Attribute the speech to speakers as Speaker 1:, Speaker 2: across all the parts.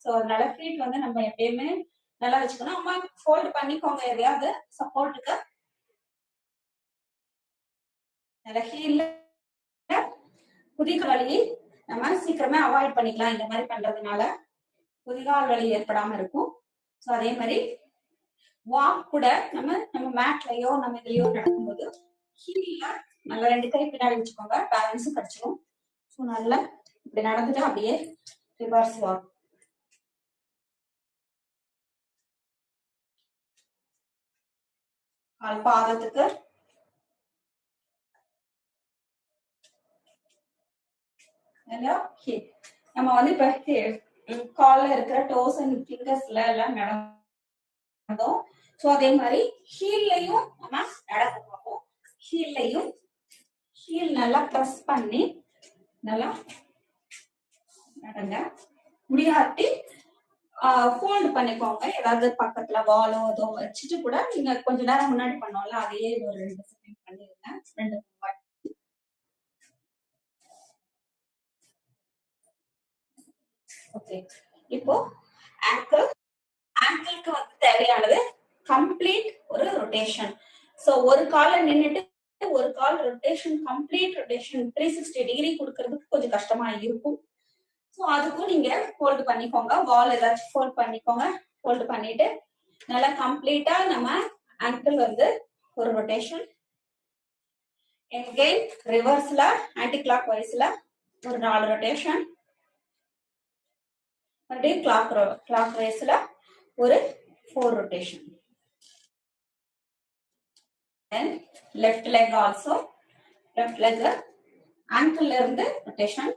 Speaker 1: So அதனால feet வந்து நம்ம எப்பயுமே நல்லா வச்சுக்கணும். அம்மா ஃபோல்ட் பண்ணிக்கோங்க எதையாவது சப்போர்ட்டுக்கு. நல்ல ஹீல்ல குதிகால் வலி நம்ம சீக்கிரமே அவாய்ட் பண்ணிக்கலாம். இந்த மாதிரி பண்றதுனால குதிகால் வலி ஏற்படாம இருக்கும். ஸோ அதே மாதிரி வாக் கூட நம்ம மேட்லயோ நம்ம இதுலயோ நடக்கும்போது ஹீல்ல நல்லா 2 கை பின்னாடி வச்சுக்கோங்க, பேலன்ஸும் கிடைச்சிடும். ஸோ நல்லா இப்படி நடந்துட்டு அப்படியே ரிவர்ஸ் வாக். கால் பாதத்துக்கு நம்ம வந்து இப்ப கால்ல இருக்கிற டோஸ் அண்ட் ஃபிங்கர்ஸ்ல எல்லாம் நடந்தோம். சோ அதே மாதிரி ஹீல்லையும் நம்ம நடக்க பார்ப்போம். ஹீல்லையும் ஹீல் நல்லா பிரஸ் பண்ணி நல்லா நடங்க. முடியாட்டி ஃபோல்ட் பண்ணிக்கோங்க. ஏதாவது பக்கத்துல வாலோ ஏதோ வச்சுட்டு கூட நீங்க கொஞ்ச நேரம் முன்னாடி பண்ணோம்ல அதையே ஒரு 2 செகண்ட் பண்ணிருங்க. 2 ஓகே. இப்போ ஆங்கிள்க்கு வந்து தேவையானது கம்ப்ளீட் ஒரு ரொட்டேஷன். சோ ஒரு கால்ல நின்னுட்டு ஒரு கால் ரொட்டேஷன் கம்ப்ளீட் ரொட்டேஷன் 360 டிகிரி கொடுக்கறதுக்கு கொஞ்சம் கஷ்டமா இருக்கும். சோ அதுக்கும் நீங்க ஃபோல்ட் பண்ணிக்கோங்க. வால் ஏதாச்சும் ஃபோல்ட் பண்ணிக்கோங்க. ஃபோல்ட் பண்ணிட்டு நல்லா கம்ப்ளீட்டா நம்ம ஆங்கிள் வந்து ஒரு ரொட்டேஷன். எகெயின் ரிவர்ஸ்ல ஆன்டி கிளாக் வைஸ்ல ஒரு 4 ரொட்டேஷன். மறுபடியும் கிளாக் வைஸ்ல ஒரு 4 rotation. Then left leg also, left leg ankle இருந்து ரொட்டேஷன்.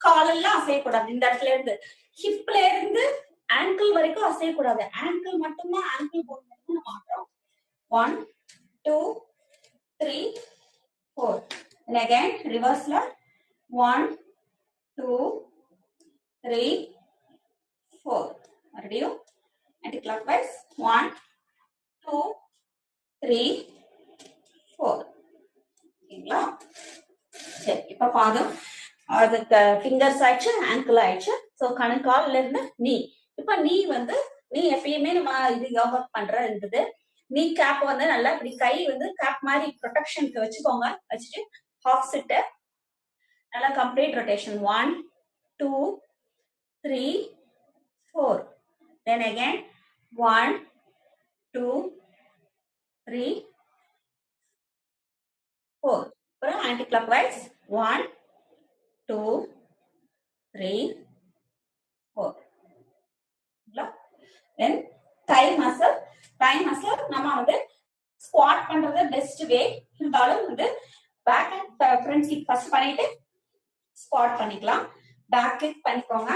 Speaker 1: காலெல்லாம் அசையக்கூடாது. இந்த இடத்துல இருந்து ஹிப்ல இருந்து ஆங்கிள் வரைக்கும் அசையக்கூடாது. ஆங்கிள் மட்டும்தான், ஆங்கிள் போன் மட்டும் நம்ம ஆடுறோம். 1 2 3 4. And again reverse-ல 1 2 3 4. மறுபடியும் anti clockwise 1 2 3 4. ஓகேங்களா? சரி, இப்ப பாதம் அதுக்கு ஃபிங்கர்ஸ் ஆயிடுச்சு, ஆங்கிள் ஆயிடுச்சு. சோ கணுக்கால்ல இருந்து நீ. இப்ப நீ வந்து நீ எப்பயுமே நம்ம இது யோகா பண்ற இருந்தது. நீ கேப் வந்து நல்லா இப்படி கை வந்து கேப் மாதிரி ப்ரொடெக்ஷனுக்கு வச்சுக்கோங்க. வச்சுட்டு ஹாஃப் சிட்டு நல்லா கம்ப்ளீட் ரொட்டேஷன் 1 2 3 4. Then again 1 2 3 4. அப்புறம் ஆன்டி கிளாக் வைஸ் 1 2 3 4. தென் thigh muscle நம்ம வந்து ஸ்குவாட் பண்றது பெஸ்ட் வே. இருந்தாலும் வந்து back and front kick first பண்ணிட்டு ஸ்குவாட் பண்ணிக்கலாம். பேக் கிக் பண்ணிக்கோங்க.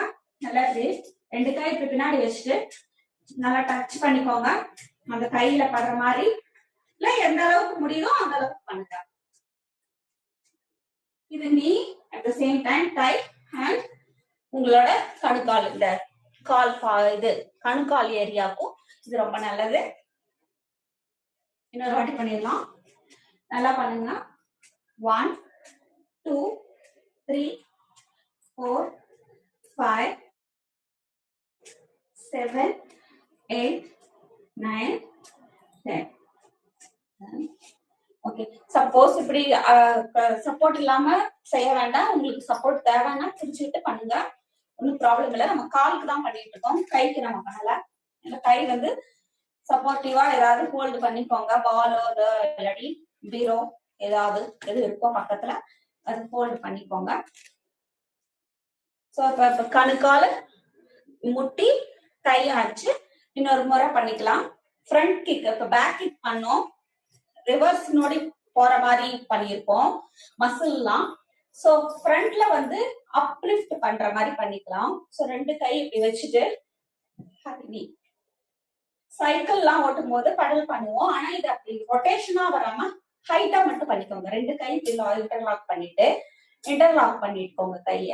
Speaker 1: நல்லா 2 கை இப்படி பின்னாடி வச்சுட்டு நல்லா டச் பண்ணிக்கோங்க. அந்த கையில படுற மாதிரி இல்ல எந்த அளவுக்கு முடியுதோ அந்த அளவுக்கு பண்ணுங்க. இது knee at the same time thigh and உங்களோட கணுக்கால் இந்த கால் இது கணுக்கால் ஏரியாவுக்கும் இது ரொம்ப நல்லது. இன்னொரு வாட்டி பண்ணிடலாம். நல்லா பண்ணுங்க. 1 2 3 4 5 7 8 9 10. ஓகே. சப்போஸ் இப்படி சப்போர்ட் இல்லாம செய்ய வேண்டாம். உங்களுக்கு சப்போர்ட் தேவைன்னா பிடிச்சிட்டு பண்ணுங்க. ஒன்னும் ப்ராப்ளம் இல்லை. நம்ம காலுக்கு தான் பண்ணிட்டு இருக்கோம், கைக்கு நம்ம பண்ணல. கை வந்து சப்போர்ட்டிவா ஏதாவது ஹோல்டு பண்ணிக்கோங்க. பாலோ இல்லாட்டி பீரோ ஏதாவது எது இருக்கோ பக்கத்துல அது ஹோல்டு பண்ணிக்கோங்க. சோ இப்ப கணுக்கால முட்டி கை ஆச்சு. இன்னொரு முறை பண்ணிக்கலாம். ஃப்ரண்ட் கிக் இப்ப பேக் கிக் பண்ணோம், ரிவர்ஸ் நோடி போற மாதிரி பண்ணிருக்கோம் மசில்லாம். சோ ஃப்ரண்ட்ல வந்து அப்லிஃப்ட் பண்ற மாதிரி பண்ணிக்கலாம். சோ 2 கை இப்படி வச்சுட்டு சைக்கிள்லாம் ஓட்டும் போது படல் பண்ணுவோம். ஆனா இது அப்படி ரொட்டேஷனா வராம ஹைட்டா மட்டும் பண்ணிக்கோங்க. 2 கை இன்டர்லாக் பண்ணிட்டுக்கோங்க. கைய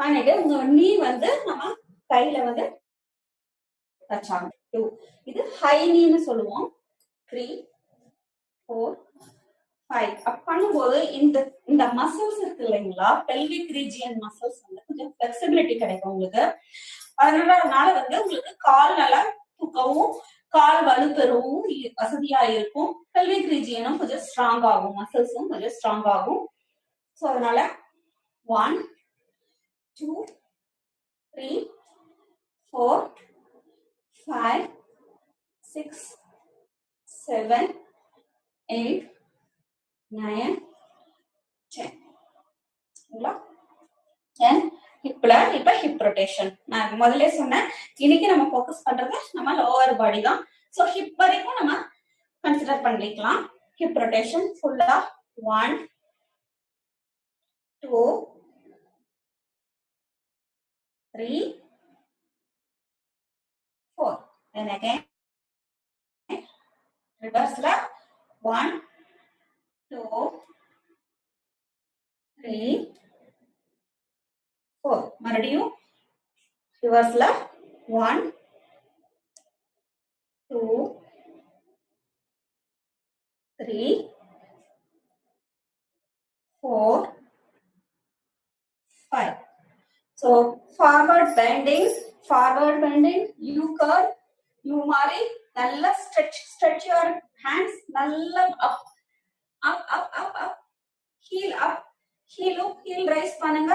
Speaker 1: பண்ணிட்டு உங்க நீ வந்து நம்ம கையில வந்து டச் ஆகும். 2 இது ஹை நீன்னு சொல்லுவோம். 3 4 5 அப் பண்ணும்போது இந்த இந்த மசில்ஸ் இருக்கு இல்லைங்களா, பெல்விக் ரீஜியன் மசில்ஸ் வந்து கொஞ்சம் ஃபிளெக்சிபிலிட்டி கிடைக்கும் உங்களுக்கு. அதனால வந்து உங்களுக்கு கால் நல்லா தூக்கவும் கால் வலுப்பெறவும் வசதியா இருக்கும். பெல்விக் ரீஜியனும் கொஞ்சம் ஸ்ட்ராங் ஆகும், மசில்ஸும் கொஞ்சம் ஸ்ட்ராங் ஆகும். ஸோ அதனால 1 2 3 4 5 6 7 8 9 10. 10 ஹிப்ல இப்ப ஹிப் ரொட்டேஷன். நான் முதல்ல சொன்னேன், இன்னைக்கு நம்ம ஃபோக்கஸ் பண்றது நம்ம லோவர் பாடி தான். ஸோ ஹிப் வரைக்கும் நம்ம கன்சிடர் பண்ணிக்கலாம். ஹிப் ரொட்டேஷன் ஃபுல்லா 1 2 3 4. Then again reverse la 1 2 3 4. மறுபடியும் reverse la 1 2 3 4 5. So forward bending, you curve, you மாறி நல்லா stretch your hands, நல்லா up heel ரைஸ் பண்ணுங்க.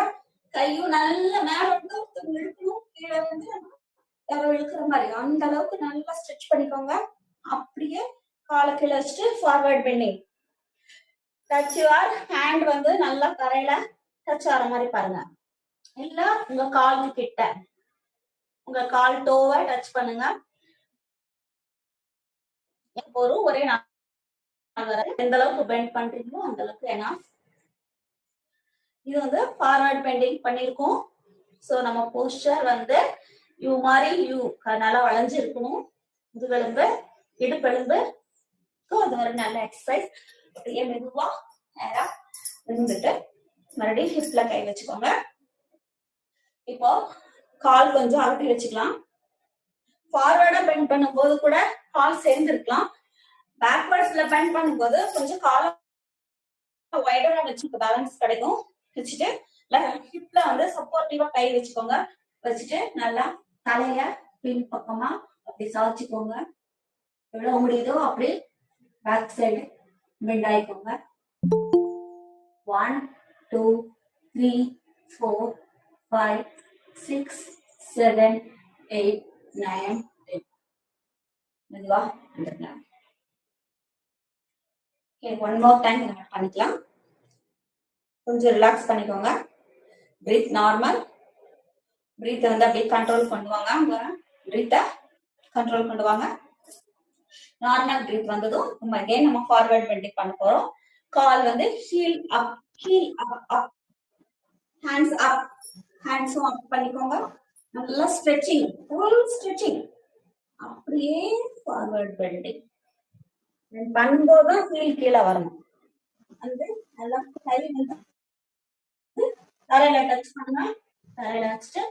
Speaker 1: கையும் நல்ல மேல வந்து இழுக்கணும், கீழே வந்து யாரோ இழுக்கிற மாதிரி அந்த அளவுக்கு நல்லா ஸ்ட்ரெச் பண்ணிக்கோங்க. அப்படியே காலை கீழே வச்சுட்டு forward bending. Touch your hand வந்து நல்லா தரையில டச் ஆகிற மாதிரி பாருங்க. இல்ல உங்க கால் கிட்ட உங்க கால் டோவை டச் பண்ணுங்க. ஒரே எந்த அளவுக்கு பெண்ட் பண்றீங்களோ அந்த அளவுக்கு ஏன்னா இது வந்து ஃபார்வர்ட் பெண்டிங் பண்ணிருக்கோம். சோ நம்ம போஸ்டர் வந்து யூ மாதிரி யூ நல்லா வளைஞ்சு இருக்கணும். முதுகெலும்பு இடுப்பெலும்பு அது ஒரு நல்ல எக்ஸசைஸ். அப்படியே மெதுவா நேரா இருந்துட்டு மறுபடியும் ஹிப்ல கை வச்சுக்கோங்க. இப்போ கால் கொஞ்சம் அழுத்தி வச்சுக்கலாம். ஃபார்வர்டா பெண்ட் பண்ணும்போது கூட கால் சேர்ந்து இருக்கலாம். பேக்வர்ட்ஸ்ல பெண்ட் பண்ணும்போது கொஞ்சம் கால் வைடரா வச்சுக்க பேலன்ஸ் கிடைக்கும். வச்சுட்டு ஹிப்ல வந்து சப்போர்ட்டிவா கை வச்சுக்கோங்க. வச்சுட்டு நல்லா தலைய பின் பக்கமா அப்படி சாய்ச்சிக்கோங்க. எவ்வளவு முடியுதோ அப்படி பேக் சைடு பெண்ட் ஆயிக்கோங்க. 1 2 3 4 5 6 7 8 9 10. மெதுவா வந்துடலாம். ஒன் மோர் டைம் பண்ணிக்கலாம். கொஞ்சம் ரிலாக்ஸ் பண்ணிக்கோங்க. Breath normal. பிரீத் வந்து அப்படியே கண்ட்ரோல் பண்ணுவாங்க. உங்க பிரீத்தை கண்ட்ரோல் பண்ணுவாங்க. நார்மல் பிரீத் வந்ததும் நம்ம ஃபார்வர்ட் பெண்டிங் பண்ண போறோம். கால் வந்து ஹீல் அப் அப் ஹேண்ட்ஸ் அப் ஹேண்ட்ஸும் அப் பண்ணிக்கோங்க. நல்லா ஸ்ட்ரெச்சிங், ஃபுல் ஸ்ட்ரெச்சிங். அப்படியே ஃபார்வர்ட் பெண்டிங் பண்ணும்போது ஹீல் கீழே வரணும். வந்து நல்லா கை வந்து தரையில டச் பண்ணா தரையில வச்சுட்டு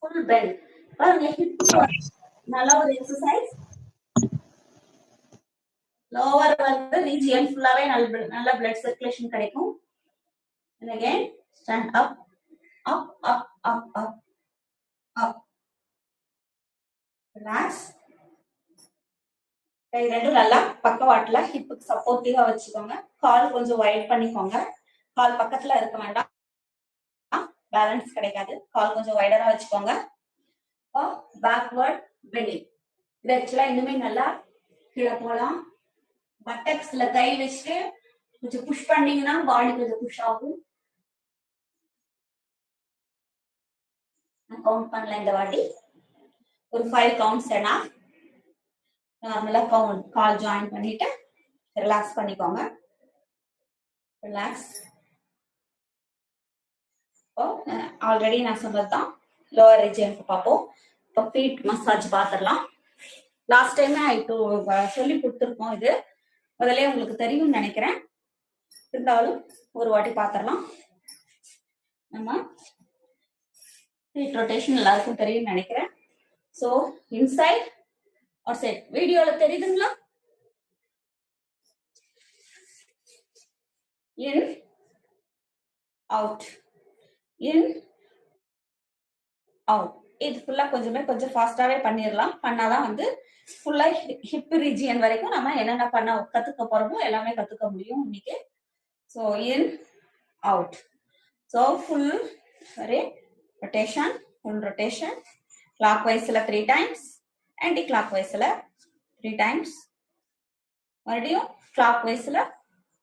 Speaker 1: ஃபுல் பெண்ட் பாருங்க. நல்ல ஒரு எக்ஸசைஸ். லோவர் வந்து ரீஜியன் ஃபுல்லாவே நல்ல பிளட் சர்க்குலேஷன் கிடைக்கும். and again stand up up up up up up. relax. கை ரெண்டும் நல்லா பக்கவாட்டுல ஹிப்புக்கு சப்போர்ட்டிவா வச்சுக்கோங்க. கால் கொஞ்சம் வைட் பண்ணிக்கோங்க. கால் பக்கத்துல இருக்க வேண்டாம், பேலன்ஸ் கிடைக்காது. கால் கொஞ்சம் வைடரா வச்சுக்கோங்க. Backward bending. இது ஆக்சுவலா இன்னுமே நல்லா கீழே போலாம். பட்டக்ஸ்ல கை வச்சுட்டு கொஞ்சம் புஷ் பண்ணீங்கன்னா பாடி கொஞ்சம் புஷ் ஆகும். நான் கவுண்ட் பண்ணல இந்த வாட்டி. ஒரு 5 கவுண்ட்ஸ் ஏன்னா நார்மலா கால் ஜாயின் பண்ணிட்டு ரிலாக்ஸ் பண்ணிக்கோங்க. ரிலாக்ஸ். ஆல்ரெடி நான் சொன்னதுதான் லோவர் ரீஜியனுக்கு பார்ப்போம். இப்போ ஃபீட் மசாஜ் பார்த்துடலாம். லாஸ்ட் டைமே சொல்லி கொடுத்துருக்கோம். இது முதல்ல உங்களுக்கு தெரியும்னு நினைக்கிறேன். இருந்தாலும் ஒரு வாட்டி பார்த்துடலாம். நம்ம ஃபீட் ரொட்டேஷன் எல்லாருக்கும் தெரியும்னு நினைக்கிறேன். ஸோ இன்சைட் ஆர் சைட் வீடியோல தெரியுதுங்களா? in out, in out. இது ஃபுல்லா கொஞ்சம் ஃபாஸ்டாவே பண்ணிடலாம். பண்ணாதான் வந்து ஃபுல்லா ஹிப் ரீஜியன் வரைக்கும் நம்ம என்னென்ன பண்ண கத்துக்க போறோமோ எல்லாமே கத்துக்க முடியும் இன்னைக்கு. So in out. So full rotation, full rotation. கிளாக் வைஸ்ல 3 times, ஆன்டி கிளாக் வைஸ்ல 3 times, மறுபடியும் கிளாக் வைஸ்ல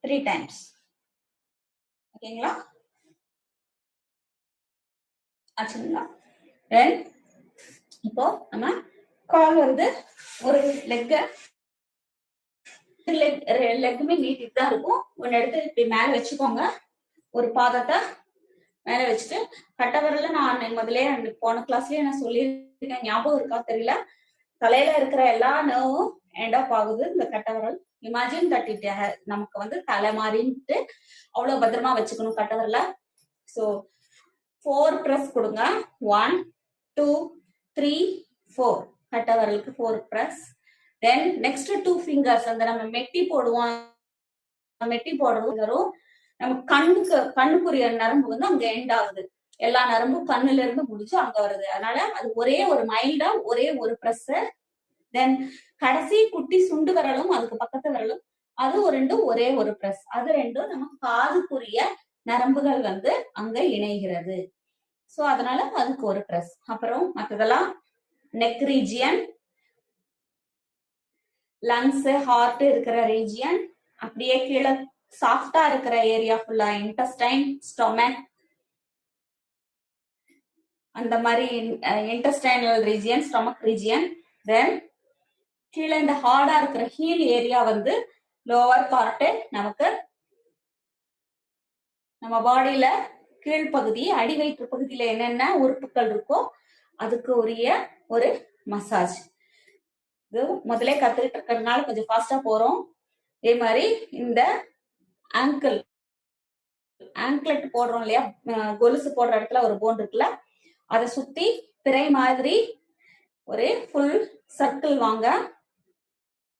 Speaker 1: 3 times. ஓகேங்களா? ஆச்சுங்களா? தென் இப்போ நம்ம கால் வந்து ஒரு லெக்குமே நீட்டிட்டு தான் இருக்கும். ஒன்னு எடுத்து இப்படி மேல வச்சுக்கோங்க. ஒரு பாதத்தை மேல வச்சுட்டு கட்ட விரல நான் முதலே போன கிளாஸ்லயே நான் சொல்லியிருக்கேன், ஞாபகம் இருக்கா தெரியல. தலையில இருக்கிற எல்லா நர்வும் எண்ட் ஆஃப் ஆகுது இந்த கட்ட விரல். இமேஜின் தட் இட் நமக்கு வந்து தலை மாறின்ட்டு அவ்வளவு பத்திரமா வச்சுக்கணும் கட்ட விரல. ஸோ 4 press கொடுங்க. 1 2 3 4 கட்ட விரலுக்கு 4 press. தென் நெக்ஸ்ட் 2 fingers அந்த நம்ம மெட்டி போடுவோம், மெட்டி போடுறது வரும். நம்ம கண்ணுக்குரிய நரம்பு வந்து அங்க எண்ட் ஆகுது. எல்லா நரம்பும் கண்ணுல இருந்து முடிச்சு அங்க வருது. அதனால அது ஒரே ஒரு மைல்டா ஒரே ஒரு பிரஸ். தென் கடைசி குட்டி சுண்டு விரலும் அதுக்கு பக்கத்து விரலும் அது ரெண்டும் ஒரே ஒரு பிரஸ். அது ரெண்டும் நம்ம காதுக்குரிய நரம்புகள் வந்து அங்க இணைகிறது. சோ அதனால அதுக்கு ஒரு பிரஸ். அப்புறம் மற்றதெல்லாம் நெக் ரீஜியன், லங்ஸ், ஹார்ட் இருக்கிற ரீஜியன், அப்படியே கீழே சாஃப்டா இருக்கிற ஏரியா ஃபுல்லா இன்டெஸ்டைன், ஸ்டொமக், அந்த மாதிரி இன்டெஸ்டைனல் ரீஜியன், ஸ்டொமக் ரீஜியன். தென் கீழே இந்த ஹார்டா இருக்கிற ஹீல் ஏரியா வந்து லோவர் பார்ட். நமக்கு நம்ம பாடியில கீழ்ப்பகுதி அடி வயிற்று பகுதியில என்னென்ன உறுப்புகள் இருக்கோ அதுக்கு உரிய ஒரு மசாஜ். இது முதலே கத்துக்கிட்டு இருக்கிறதுனால கொஞ்சம் ஃபாஸ்டா போறோம். இதே மாதிரி இந்த ஆங்கிள்ட் போடுறோம் இல்லையா, கொலுசு போடுற இடத்துல ஒரு போன் இருக்குல்ல, அதை சுத்தி பிறை மாதிரி ஒரு ஃபுல் சர்க்கிள் வாங்க.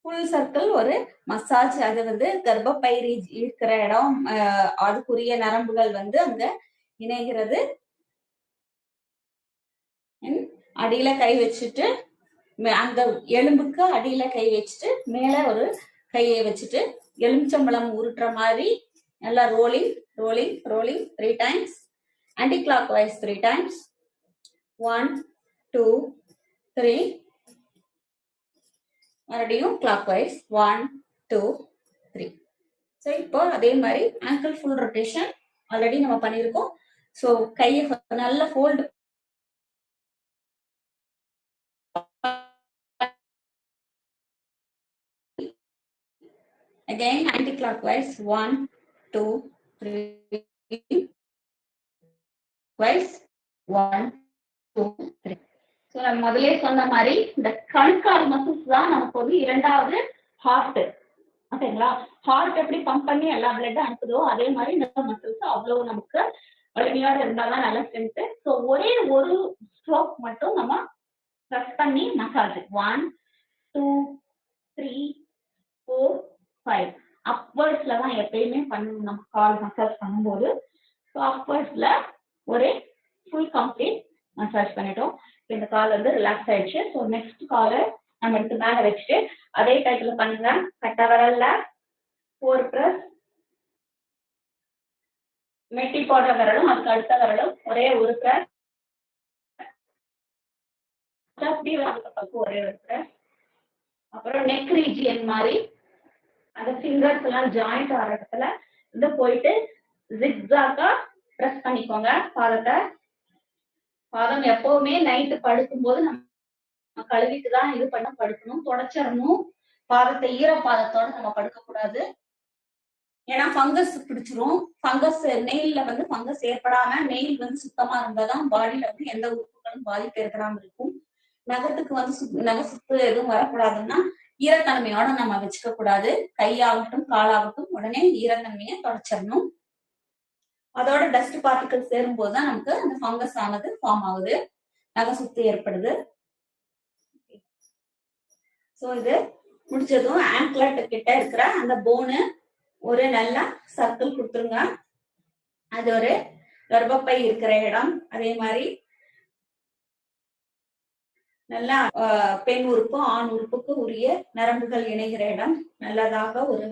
Speaker 1: ஃபுல் சர்க்கிள் ஒரு மசாஜ். அது வந்து கர்ப்பப்பை இருக்கிற இடம், அதுக்குரிய நரம்புகள் வந்து அங்க இணைகிறது. அடியில கை வச்சுட்டு அந்த எலும்புக்கு அடியில கை வச்சுட்டு மேல ஒரு கையை வச்சுட்டு எலுமிச்சம்பழம் உருட்டுற மாதிரி நல்லா rolling rolling rolling 3 times, anti clock wise 3 times. 1 2 3. மறுபடியும் கிளாக் வைஸ் 1 2 3. ஸோ இப்போ அதே மாதிரி ஆங்கிள் ஃபுல் ரொட்டேஷன் ஆல்ரெடி நம்ம பண்ணியிருக்கோம். ஸோ கையை நல்லா fold again anti-clockwise 1 2 3 twice 1 2 3. So நம்ம முதலே சொன்ன மாதிரி இந்த கணுக்கால் மசில்ஸ் தான் நமக்கு வந்து இரண்டாவது ஹார்ட். ஓகேங்களா? ஹார்ட் எப்படி பம்ப் பண்ணி எல்லா பிளட் அனுப்புதோ அதே மாதிரி இந்த மசில்ஸ் அவ்வளவு நமக்கு வலிமையோட இருந்தாதான் நல்ல ஸ்ட்ரென்த். ஸோ ஒரே ஒரு ஸ்ட்ரோக் மட்டும் நம்ம ப்ரெஸ் பண்ணி மசாஜ் 1 2 3 4 5 அப்வர்ட்ஸ்ல தான் எப்பயுமே பண்ணணும் நம்ம கால் மசாஜ் பண்ணும்போது. ஸோ அப்வர்ட்ஸ்ல ஒரு ஃபுல் கம்ப்ளீட் மசாஜ் பண்ணிட்டோம். இந்த கால் வந்து ரிலாக்ஸ் ஆயிடுச்சு. ஸோ நெக்ஸ்ட் காலை நம்ம எடுத்து மேல வச்சுட்டு அதே டைப்ல பண்ணுங்க. கட்ட விரல்ல 4 press, மெட்டி போடுற விரலும் அதுக்கு அடுத்த விரலும் ஒரே ஒரு press, ஒரே ஒரு press. அப்புறம் நெக் ரீஜியன் மாதிரி அந்த ஃபிங்கர்ஸ் எல்லாம் ஜாயிண்ட் ஆகிற இடத்துல இது போயிட்டு ஜிக்ஸாக்கா பிரஸ் பண்ணிக்கோங்க பாதத்தை. பாதம் எப்பவுமே நைட்டு படுக்கும் போது நம்ம கழுவிட்டு தான் இது பண்ண படுக்கணும், தொடச்சிடணும். பாதத்தை ஈரப்பாதத்தோட நம்ம படுக்க கூடாது. ஏன்னா ஃபங்கஸ் பிடிச்சிரும். ஃபங்கஸ் நெயில்ல வந்து ஃபங்கஸ் ஏற்படாம நெயில் வந்து சுத்தமா இருந்தாதான் பாடியில வந்து எந்த உறுப்புகளும் பாதிப்பு ஏற்படாம இருக்கும். நகத்துக்கு வந்து நகை சுத்து எதுவும் வரக்கூடாதுன்னா ஈரத்தன்மையோட நம்ம வச்சுக்க கூடாது. கையாகட்டும் காலாகட்டும் உடனே ஈரத்தன்மையை தொடச்சிடணும். அதோட டஸ்ட் பார்ட்டிகல் சேரும் போதுதான் நமக்கு அந்த ஃபங்கஸ் ஆனது ஃபார்ம் ஆகுது, நகை சுத்து ஏற்படுது. ஸோ இது முடிச்சதும் ஆங்க்லெட் கிட்ட இருக்கிற அந்த போனு ஒரு நல்ல சர்க்கிள் கொடுத்துருங்க. அது ஒரு கர்ப்பப்பை இருக்கிற இடம். அதே மாதிரி நல்லா பெண் உறுப்பு ஆண் உறுப்புக்கு உரிய நரம்புகள் இணைகிற இடம். நல்லதாக ஒரு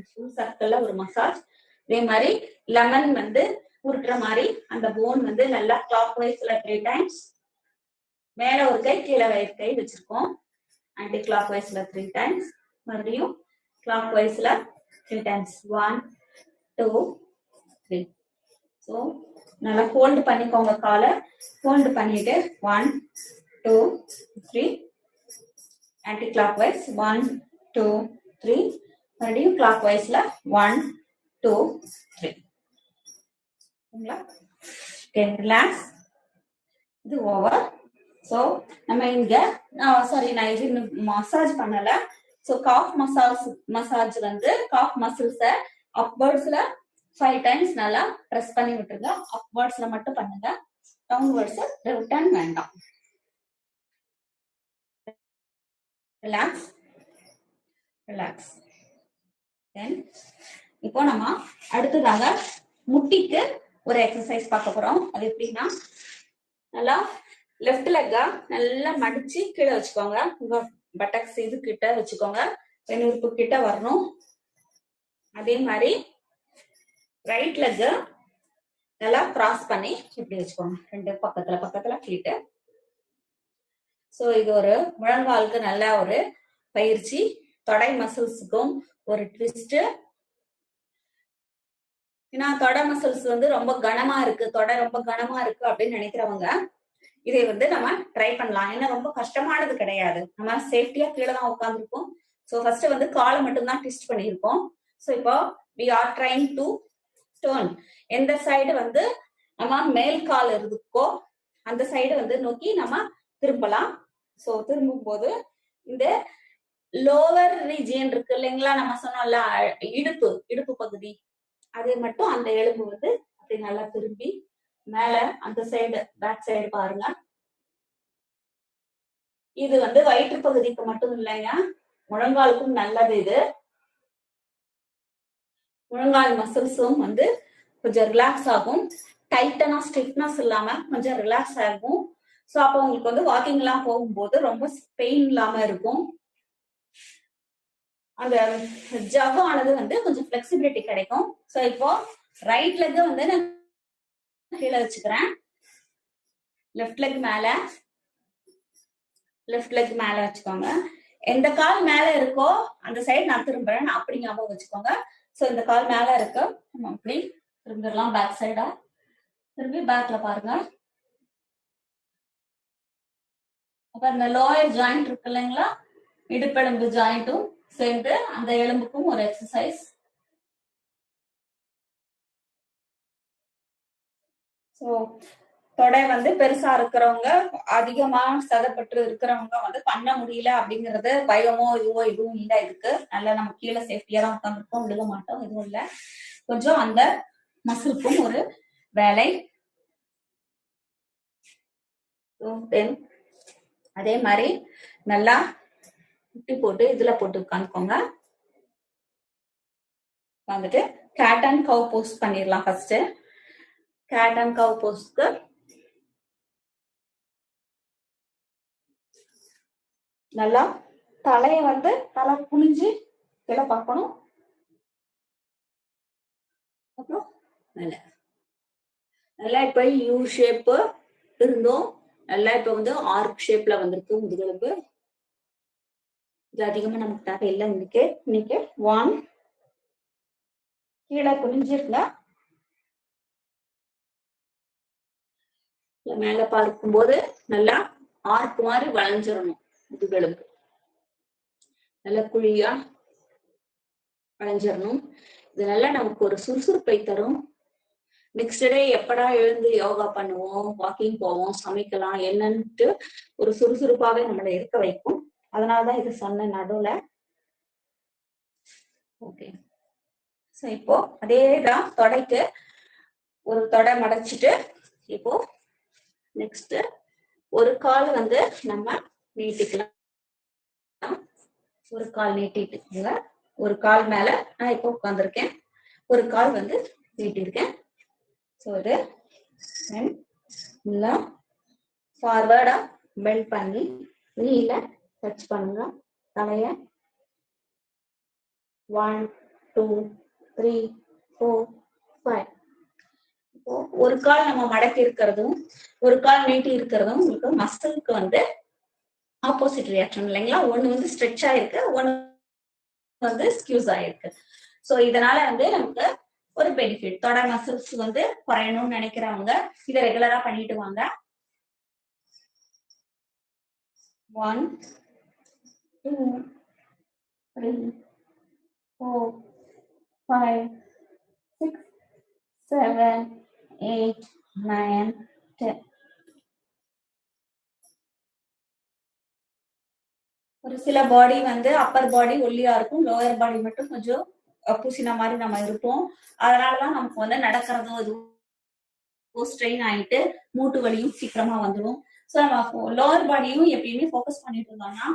Speaker 1: ஃபுல் சர்க்கிள்ல ஒரு மசாஜ். அதே மாதிரி லெமன் வந்து உருட்டுற மாதிரி அந்த போன் வந்து நல்லா கிளாக் வைஸ்ல 3 டைம்ஸ், மேல ஒரு கை கீழே ஒரு கை வச்சிருக்கோம். ஆன்டி கிளாக் வைஸ்ல 3 டைம்ஸ், மறுபடியும் கிளாக் வைஸ்ல 3 டைம்ஸ். 1 2 3. ஸோ நல்லா ஹோல்டு பண்ணிக்கோங்க, காலை ஹோல்டு பண்ணிட்டு 1 2 3 ஆன்டி கிளாக் வைஸ் 1 2 3, மறுபடியும் கிளாக் வைஸ்ல 1 2 3. ரிலாக்ஸ். இது ஓவர். சோ நம்ம இங்க சாரி நான் இது மசாஜ் பண்ணல. சோ காஃப் மசாஜ் வந்து காஃப் மசில்ஸ அப்வர்ட்ஸ்ல 5 டைம்ஸ் நல்லா பிரஸ் பண்ணி விட்டுருங்க. அப்வர்ட்ஸ்ல மட்டும் பண்ணுங்க, டவுன்வர்ட்ஸ் ரிட்டர்ன் வேண்டாம். Relax relax. தென் இப்போ நம்ம அடுத்ததாக முட்டிக்கு ஒரு எக்ஸசைஸ் பார்க்க போறோம். அது எப்படின்னா, நல்லா லெஃப்ட் லெக்கா நல்லா மடிச்சு கீழே வச்சுக்கோங்க. உங்க பட்டக்ஸ் இது கிட்ட வச்சுக்கோங்க, பெண் உறுப்பு கிட்ட வரணும். அதே மாதிரி ரைட் லெக் நல்லா கிராஸ் பண்ணி இப்படி வச்சுக்கோங்க, ரெண்டு பக்கத்துல பக்கத்துல ஃபீட்டு. சோ இது ஒரு முழங்காலுக்கு நல்ல ஒரு பயிற்சி, தொடை மசில்ஸுக்கும் ஒரு ட்விஸ்ட். ஏன்னா தொடை மசில்ஸ் வந்து ரொம்ப கனமா இருக்கு, தொடை ரொம்ப கனமா இருக்கு அப்படின்னு நினைக்கிறவங்க இதை வந்து நம்ம ட்ரை பண்ணலாம். ஏன்னா ரொம்ப கஷ்டமானது கிடையாது, நம்ம சேஃப்டியா கீழே தான் உட்காந்துருக்கோம். ஸோ ஃபர்ஸ்ட் வந்து காலை மட்டும்தான் ட்விஸ்ட் பண்ணியிருக்கோம். ஸோ இப்போ we are trying to turn. எந்த சைடு வந்து நம்ம மேல் கால் இருக்கோ அந்த சைடு வந்து நோக்கி நம்ம திரும்பலாம். ஸோ திரும்பும் போது இந்த லோவர் ரீஜியன் இருக்கு இல்லைங்களா, நம்ம சொன்னோம்ல இடுப்பு பகுதி, அதே மட்டும் அந்த எலும்பு வந்து அப்படி நல்லா திரும்பி மேல அந்த சைடு பேக் சைடு பாருங்க. இது வந்து வயிற்று பகுதிக்கு மட்டும் இல்லைங்க, முழங்காலுக்கும் நல்லது. இது முழங்கால் மசில்ஸும் வந்து கொஞ்சம் ரிலாக்ஸ் ஆகும், டைட்டனா ஸ்டிஃப்னஸ் இல்லாம கொஞ்சம் ரிலாக்ஸ் ஆகும். ஸோ அப்போ உங்களுக்கு வந்து வாக்கிங் எல்லாம் போகும்போது ரொம்ப பெயின் இல்லாம இருக்கும். அந்த ஜவ் ஆனது வந்து கொஞ்சம் பிளெக்சிபிலிட்டி கிடைக்கும். ஸோ இப்போ ரைட் லெக் வந்து நான் கீழே வச்சுக்கிறேன், லெஃப்ட் லெக் மேல வச்சுக்கோங்க. எந்த கால் மேல இருக்கோ அந்த சைடு நான் திரும்புறேன், அப்படி ஞாபகம் வச்சுக்கோங்க. சோ இந்த கால் மேல இருக்கு, நம்ம அப்படி திரும்பிடலாம், பேக் சைடா திரும்பி பேக்ல பாருங்க. அப்ப இந்த லோயர் ஜாயிண்ட் இருக்கு இல்லைங்களா, இடுப்பெலும்பு ஜாயிண்ட்டும் சேர்ந்து அந்த எலும்புக்கும் ஒரு எக்ஸசைஸ். ஸோ தொடை வந்து பெருசா இருக்கிறவங்க, அதிகமா சதப்பட்டு இருக்கிறவங்க வந்து பண்ண முடியல அப்படிங்கறது பயமோ இதுவும் இல்லை. இதுக்கு நல்லா நம்ம கீழே சேஃப்டியா தான் உட்காந்துருக்கோம், விழுக மாட்டோம், எதுவும் இல்லை. கொஞ்சம் அந்த மசிலுக்கும் ஒரு வேலை. அதே மாதிரி நல்லா குட்டி போட்டு இதுல போட்டு உட்காந்துக்கோங்க. வந்துட்டு கேட் அண்ட் கவ் போஸ் பண்ணிடலாம். ஃபர்ஸ்ட் கேட் அண்ட் கவ் போஸ்க்கு நல்லா தலைய வந்து தலை குனிஞ்சு கீழே பார்க்கணும். அப்புறம் நல்லா இப்ப யூ ஷேப் இருந்தோம், நல்லா இப்ப வந்து ஆர்க் ஷேப்ல வந்திருக்கு முதுகெலும்பு. இது அதிகமா நமக்கு தேவையில்லை இன்னைக்கு 1 கீழே குனிஞ்சிருங்க. மேல பார்க்கும்போது நல்லா ஆர்க் மாதிரி வளைஞ்சிடணும், முதுகெலும்பு நல்லா குழியா வளைஞ்சிடணும். இது நல்லா நமக்கு ஒரு சுறுசுறுப்பை தரும். நெக்ஸ்ட் டே எப்படா எழுந்து யோகா பண்ணுவோம், வாக்கிங் போவோம், சமைக்கலாம் என்னன்ட்டு ஒரு சுறுசுறுப்பாவே நம்மளை இருக்க வைக்கும். அதனாலதான் இது சொன்ன நடுவுல. ஓகே, சோ இப்போ அதேதான் தொடைக்கு ஒரு தொடை மடைச்சிட்டு இப்போ நெக்ஸ்ட் ஒரு கால் வந்து நம்ம நீட்டிக்கலாம். ஒரு கால் நீட்டிட்டுங்க, ஒரு கால் மேல நான் இப்போ உட்கார்ந்துருக்கேன். ஒரு கால் வந்து நீட்டிருக்கேன். ஸோ இது ஃபார்வர்டா பெண்ட் பண்ணி நீல டச் பண்ணுங்க தலைய. 1 2 3 4 5. ஒரு கால் நம்ம மடக்கி இருக்கிறதும் ஒரு கால் நீட்டி இருக்கிறதும் உங்களுக்கு மசிலுக்கு வந்து ஆப்போசிட் ரியாக்ஷன் இல்லைங்களா? ஒண்ணு வந்து ஸ்ட்ரெச் ஆயிருக்கு, ஒண்ணு வந்து ஸ்கியூஸ் ஆயிருக்கு. சோ இதனால வந்து நமக்கு ஒரு பெனிஃபிட். தொடர் மசில்ஸ் வந்து குறையணும்னு நினைக்கிறவங்க இதை ரெகுலரா பண்ணிட்டு வாங்க. 1 2 3 4 5 6 7 8 9 10. ஒரு சில பாடி வந்து அப்பர் பாடி ஒல்லியா இருக்கும், லோயர் பாடி மட்டும் கொஞ்சம் பூசின மாதிரி நம்ம இருப்போம். அதனாலதான் நமக்கு வந்து நடக்கிறதும் இதுவும் ஸ்ட்ரெயின் ஆயிட்டு மூட்டு வலியும் சீக்கிரமா வந்துடும். ஸோ நம்ம லோவர் பாடியும் எப்பயுமே ஃபோக்கஸ் பண்ணிட்டு இருந்தோம்னா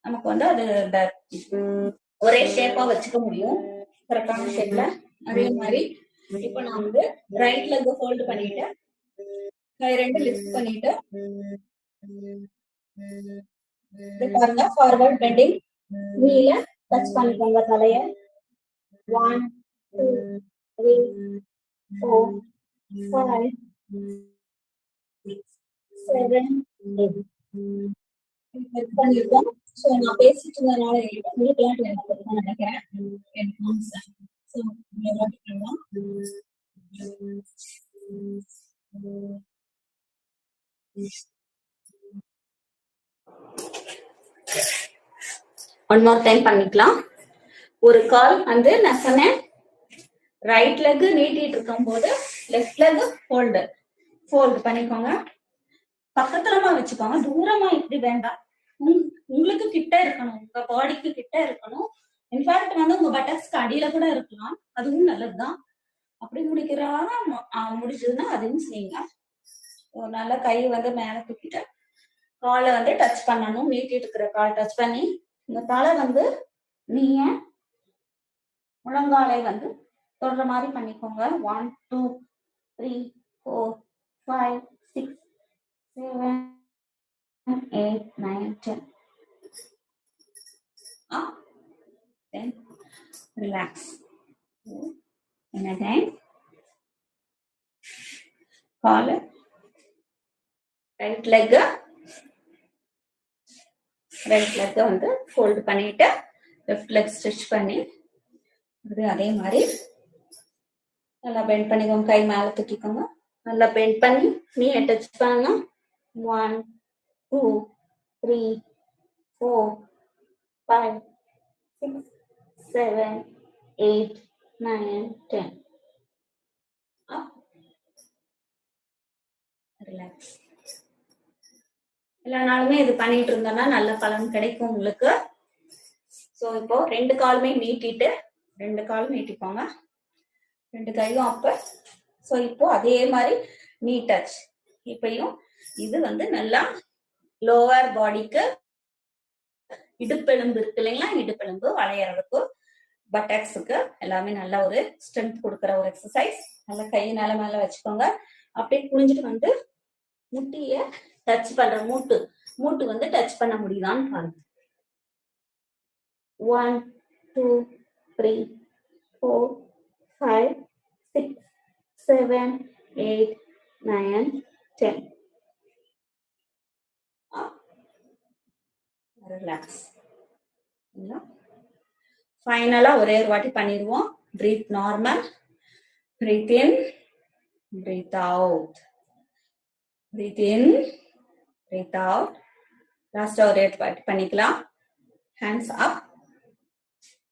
Speaker 1: நமக்கு வந்து அது ஒரே ஷேப்பா வச்சுக்க முடியும், கரெக்டான ஷேப்ல. அதே மாதிரி இப்போ நான் வந்து ரைட் லெக் ஹோல்டு பண்ணிட்டு கை ரெண்டு லிஃப்ட் பண்ணிட்டு பாருங்க, ஃபார்வர்ட் பெண்டிங், வீல டச் பண்ணிக்கோங்க தலைய. 1 2 3 4 5 6 7 8 பண்ணிருக்கோம். சோ நான் பேசிட்டு இருந்ததுனால உங்களுக்கு எல்லாம் நினைக்கிறேன். சோ பண்ணலாம். ஒன் மோர் டைம் பண்ணிக்கலாம். ஒரு கால் வந்து நான் சொன்னேன், ரைட் லெக் நீட்டிட்டு இருக்கும் போது லெஃப்ட் லெக் ஃபோல்டு பண்ணிக்கோங்க. பக்கத்துலமா வச்சுக்கோங்க, தூரமா இப்படி வேண்டாம். உங்களுக்கு கிட்ட இருக்கணும், உங்க பாடிக்கு கிட்ட இருக்கணும். இன்ஃபேக்ட் வந்து உங்க பட்டர்ஸ்க்கு அடியில கூட இருக்கலாம், அதுவும் நல்லதுதான். அப்படி முடிச்சதுன்னா அதுவும் செய்யுங்க. நல்ல கை வந்து மேல தூக்கிட்டு காலை வந்து டச் பண்ணணும். நீட்டிட்டு இருக்கிற கால் டச் பண்ணி இந்த தலை வந்து நீங்க முழங்காலை வந்து தொடர மாதிரி பண்ணிக்கோங்க. 1 2 3 4 5 6 7 8 9 10. Then relax. And again call right leg வந்து ஃபோல்ட் பண்ணிட்டு லெஃப்ட் லெக் ஸ்ட்ரெச் பண்ணி அதே மாதிரி நல்லா பெண்ட் பண்ணிக்கோங்க. கை மேல தூக்கிக்கோங்க, நல்லா பெண்ட் பண்ணி நீ டச் பண்ணுங்க. 1 2 3 4 5 6 7 8 9 10. ரிலாக்ஸ். எல்லா நாளுமே இது பண்ணிட்டு இருந்தோம்னா நல்ல பலன் கிடைக்கும் உங்களுக்கு. சோ இப்போ ரெண்டு காலுமே நீட்டிக்கோங்க, ரெண்டு கையும் அப்ப. சோ இப்போ அதே மாதிரி நீ டச். இப்பயும் இது வந்து நல்லா லோவர் பாடிக்கு, இடுப்பெலும்பு இருக்கு இல்லைங்களா, இடுப்பெலும்பு வளையறதுக்கு, பட்டக்ஸுக்கு எல்லாமே நல்ல ஒரு ஸ்ட்ரென்த் கொடுக்குற ஒரு எக்ஸசைஸ். நல்லா கையை மேல வச்சுக்கோங்க. அப்படியே குனிஞ்சிட்டு வந்து முட்டிய டச் பண்ற, மூட்டு வந்து டச் பண்ண முடியுதான்னு பாருங்க. 1 2 3 4 5 6 7 8 9 10. ரிலாக்ஸ். ஃபைனலா ஒரே ஒரு வாட்டி பண்ணிடுவோம். Breathe normal, breathe in, breathe out, breathe in, breathe out. லாஸ்டா ஒரே ஒரு வாட்டி பண்ணிக்கலாம். Hands up,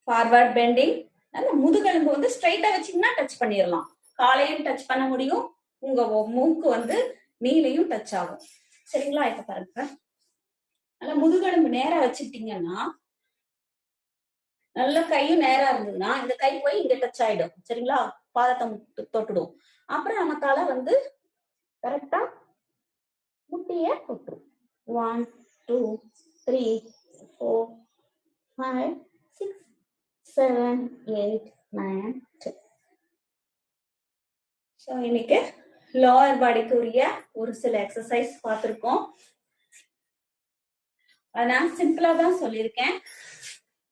Speaker 1: forward bending. நல்ல முதுகெலும்பு வந்து ஸ்ட்ரைட்டா வச்சீங்கன்னா டச் பண்ணிடலாம். காலையும் டச் பண்ண முடியும், உங்க மூக்கு வந்து நீலையும் டச் ஆகும். சரிங்களா? இப்ப பாருங்க, நல்ல முதுகெலும்பு நேரா வச்சுட்டீங்கன்னா, நல்ல கையும் நேரா இருந்ததுன்னா இந்த கை போய் இங்க டச் ஆயிடும். சரிங்களா? பாதத்தை தொட்டுடும். அப்புறம் நம்ம தலை வந்து கரெக்டா முட்டிய தொட்டுரும். 1 2 3 4 5 6 7 8 ஸோ இன்னைக்கு லோவர் பாடிக்கு உரிய ஒரு சில எக்ஸசைஸ் பார்த்துருக்கோம். நான் சிம்பிளா தான் சொல்லியிருக்கேன்.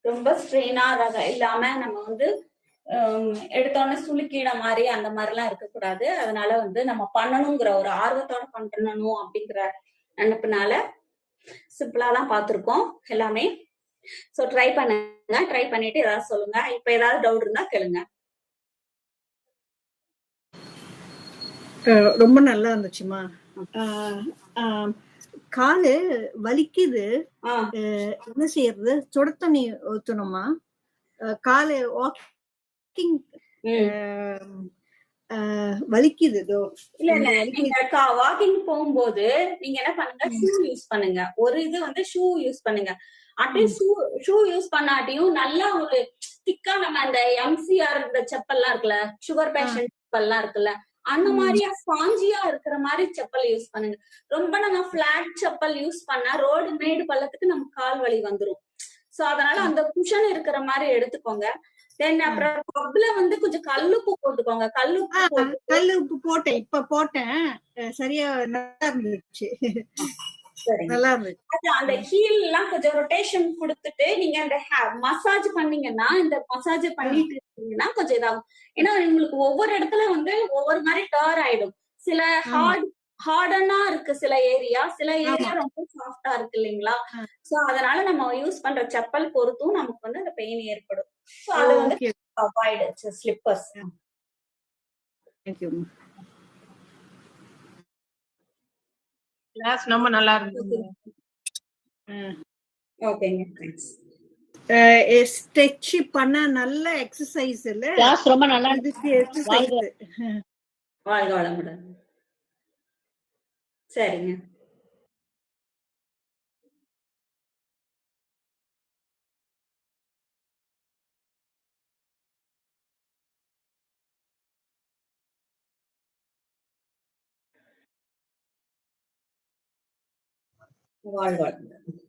Speaker 1: ரொம்ப ஸ்ட்ரெயினா இல்லாம நம்ம வந்து எடுத்தோடனே சுளுக்கிட மாதிரி அந்த மாதிரிலாம் இருக்கக்கூடாது. அதனால வந்து நம்ம பண்ணணுங்கிற ஒரு ஆர்வத்தோட பண்ணணும் அப்படிங்கிற நினைப்புனால சிம்பிளா தான் பார்த்துருக்கோம் எல்லாமே. ஸோ ட்ரை பண்ணுங்க. ட்ரை பண்ணிட்டு ஏதாவது சொல்லுங்க. இப்ப ஏதாவது டவுட் இருந்தா கேளுங்க.
Speaker 2: ரொம்ப நல்லா இருந்துச்சுமா. காலு வலிக்குது, என்ன செய்யறது? சுட தண்ணி ஊத்தணுமா? காலு வாக்கிங் வலிக்குது.
Speaker 1: வாக்கிங் போகும்போது நீங்க என்ன பண்ணுங்க, ஷூ யூஸ் பண்ணுங்க. ஒரு இது வந்து ஷூ யூஸ் பண்ணுங்க. அப்படியே ஷூ யூஸ் பண்ணாட்டியும் நல்லா ஒரு திக்கா நம்ம அந்த எம்சிஆர் இந்த செப்பல்லாம் இருக்குல்ல, சுகர் பேஷண்ட் செப்பல்லாம் இருக்குல்ல, அந்த மாதிரியா ஸ்பாஞ்சியா இருக்கிற மாதிரி செப்பல் யூஸ் பண்ணுங்க. ரொம்ப நம்ம பிளாட் செப்பல் யூஸ் பண்ணா ரோடு மேடு பள்ளத்துக்கு நம்ம கால் வலி வந்துரும். சோ அதனால அந்த குஷன் இருக்கிற மாதிரி எடுத்துக்கோங்க. தென் அப்புறம் பப்ல வந்து கொஞ்சம் கல்லுப்பு போட்டுக்கோங்க.
Speaker 2: கல்லுப்பு போட்டேன், இப்ப போட்டேன். சரியா நல்லா இருந்துச்சு. நல்லா இருந்துச்சு.
Speaker 1: அந்த ஹீல் எல்லாம் கொஞ்சம் ரொட்டேஷன் கொடுத்துட்டு நீங்க அந்த மசாஜ் பண்ணீங்கன்னா, இந்த மசாஜ் பண்ணிட்டு இருக்கீங்கன்னா கொஞ்சம் இதாகும். ஏன்னா உங்களுக்கு ஒவ்வொரு இடத்துல வந்து ஒவ்வொரு மாதிரி டர் ஆயிடும். சில ஹார்டனா இருக்கு சில ஏரியா, சில ஏரியா ரொம்ப சாஃப்டா இருக்கு இல்லைங்களா? சோ அதனால நம்ம யூஸ் பண்ற செப்பல் பொறுத்தும் நமக்கு வந்து அந்த பெயின் ஏற்படும். சோ அது வந்து அவாய்ட் ஸ்லிப்பர்ஸ்.
Speaker 3: கிளாஸ் ரொம்ப நல்லா இருந்துச்சு.
Speaker 1: ஓகேங்க, தேங்க்ஸ்.
Speaker 2: ஸ்ட்ரெச் பண்ண நல்ல எக்ஸசைஸ் இல்ல?
Speaker 3: கிளாஸ் ரொம்ப நல்லா
Speaker 2: இருந்துச்சு. எக்ஸசைஸ்
Speaker 1: வாழ்க வளமுடன். சரிங்க. வாழ்க வளமுடன்.